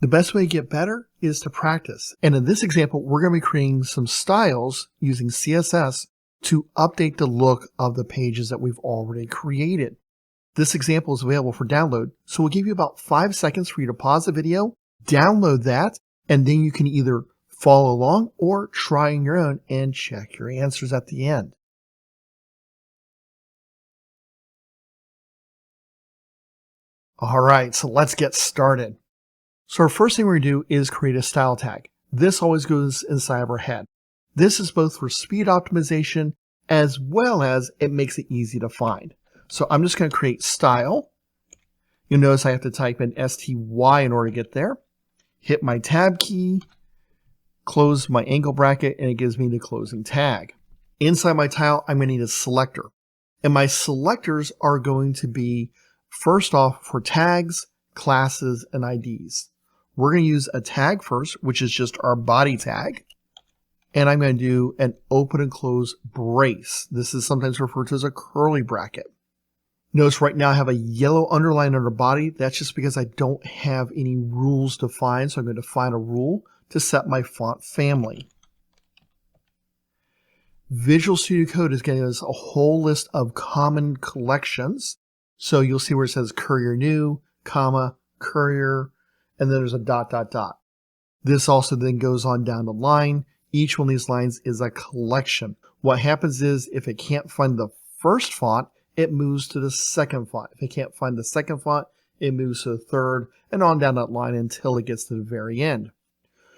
The best way to get better is to practice. And in this example, we're going to be creating some styles using CSS to update the look of the pages that we've already created. This example is available for download, so we'll give you about 5 seconds for you to pause the video, download that, and then you can either follow along or try on your own and check your answers at the end. All right, so let's get started. So our first thing we're going to do is create a style tag. This always goes inside of our head. This is both for speed optimization as well as it makes it easy to find. So I'm just going to create style. You'll notice I have to type in STY in order to get there. Hit my tab key, close my angle bracket, and it gives me the closing tag. Inside my tile, I'm going to need a selector. And my selectors are going to be, first off, for tags, classes, and IDs. We're going to use a tag first, which is just our body tag. And I'm going to do an open and close brace. This is sometimes referred to as a curly bracket. Notice right now I have a yellow underline under body. That's just because I don't have any rules defined. So I'm going to define a rule to set my font family. Visual Studio Code is getting us a whole list of common collections. So you'll see where it says Courier New, comma, Courier, and then there's a ... This also then goes on down the line. Each one of these lines is a collection. What happens is if it can't find the first font, it moves to the second font. If it can't find the second font, it moves to the third, and on down that line until it gets to the very end.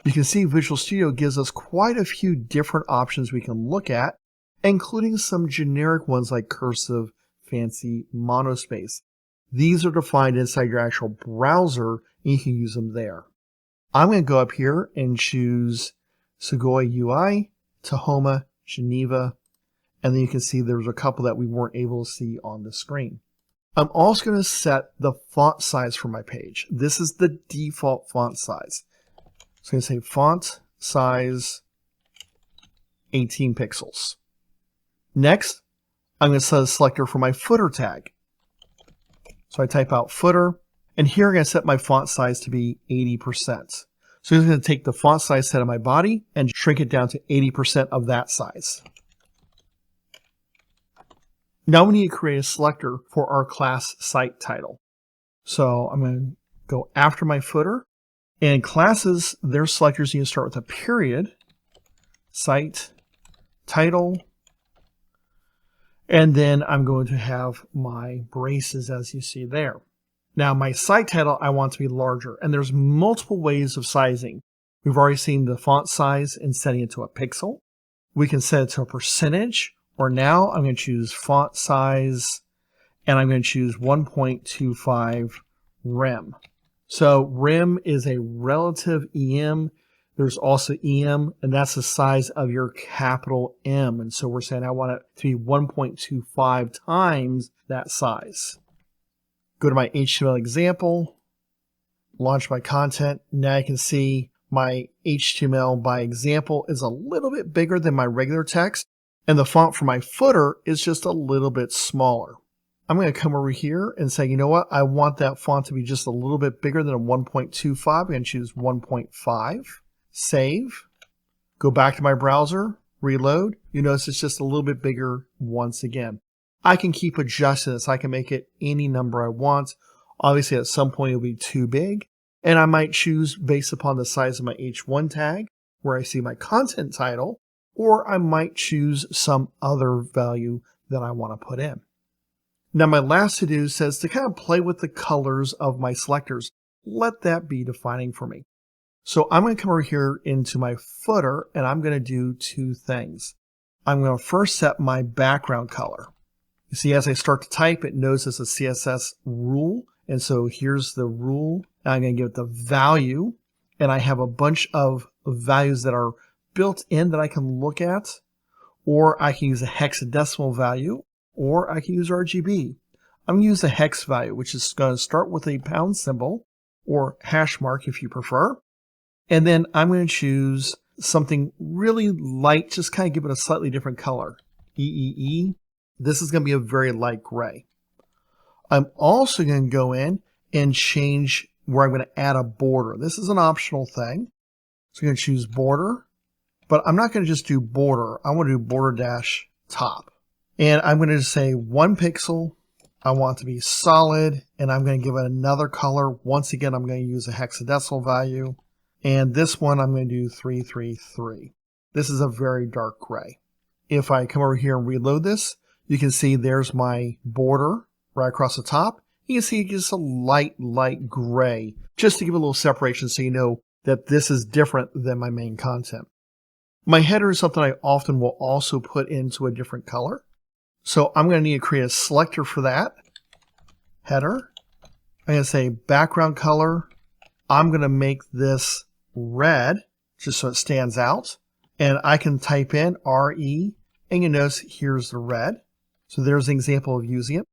You can see Visual Studio gives us quite a few different options we can look at, including some generic ones like cursive, fancy, monospace. These are defined inside your actual browser, and you can use them there. I'm going to go up here and choose Segoy UI, Tahoma, Geneva, and then you can see there's a couple that we weren't able to see on the screen. I'm also going to set the font size for my page. This is the default font size. So I'm going to say font size 18 pixels. Next, I'm going to set a selector for my footer tag. So I type out footer, and here I'm going to set my font size to be 80%. So I'm going to take the font size set of my body and shrink it down to 80% of that size. Now we need to create a selector for our class site title. So I'm going to go after my footer. And classes, their selectors need to start with a period, site, title, and then I'm going to have my braces as you see there. Now my site title I want to be larger, and there's multiple ways of sizing. We've already seen the font size and setting it to a pixel. We can set it to a percentage, or now I'm going to choose font size, and I'm going to choose 1.25 rem. So rem is a relative EM. There's also EM, and that's the size of your capital M. And so we're saying I want it to be 1.25 times that size. Go to my HTML example, launch my content. Now you can see my HTML by example is a little bit bigger than my regular text, and the font for my footer is just a little bit smaller. I'm going to come over here and say, you know what? I want that font to be just a little bit bigger than a 1.25. I'm going to choose 1.5. Save. Go back to my browser. Reload. You notice it's just a little bit bigger once again. I can keep adjusting this. I can make it any number I want. Obviously, at some point, it'll be too big. And I might choose based upon the size of my H1 tag, where I see my content title, or I might choose some other value that I want to put in. Now my last to-do says to kind of play with the colors of my selectors. Let that be defining for me. So I'm going to come over here into my footer, and I'm going to do two things. I'm going to first set my background color. You see, as I start to type, it knows it's a CSS rule. And so here's the rule. I'm going to give it the value, and I have a bunch of values that are built in that I can look at, or I can use a hexadecimal value, or I can use RGB. I'm going to use a hex value, which is going to start with a pound symbol, or hash mark if you prefer. And then I'm going to choose something really light, just kind of give it a slightly different color. EEE. This is going to be a very light gray. I'm also going to go in and change where I'm going to add a border. This is an optional thing. So I'm going to choose border, but I'm not going to just do border. I want to do border dash top. And I'm going to just say 1 pixel. I want it to be solid, and I'm going to give it another color. Once again, I'm going to use a hexadecimal value. And this one, I'm going to do 333. This is a very dark gray. If I come over here and reload this, you can see there's my border right across the top. You can see just a light gray, just to give a little separation so you know that this is different than my main content. My header is something I often will also put into a different color. So I'm going to need to create a selector for that. Header. I'm going to say background color. I'm going to make this red, just so it stands out. And I can type in RE, and you notice here's the red. So there's an example of using it.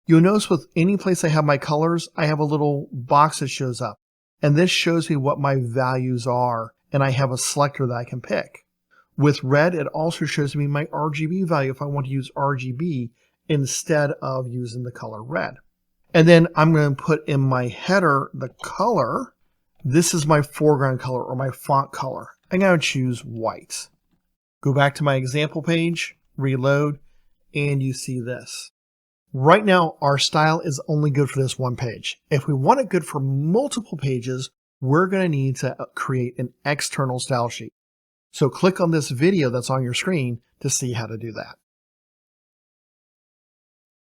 You'll notice with any place I have my colors, I have a little box that shows up. And this shows me what my values are, and I have a selector that I can pick. With red, it also shows me my RGB value if I want to use RGB instead of using the color red. And then I'm going to put in my header the color. This is my foreground color or my font color. I'm going to choose white. Go back to my example page, reload, and you see this. Right now, our style is only good for this one page. If we want it good for multiple pages, we're going to need to create an external style sheet. So click on this video that's on your screen to see how to do that.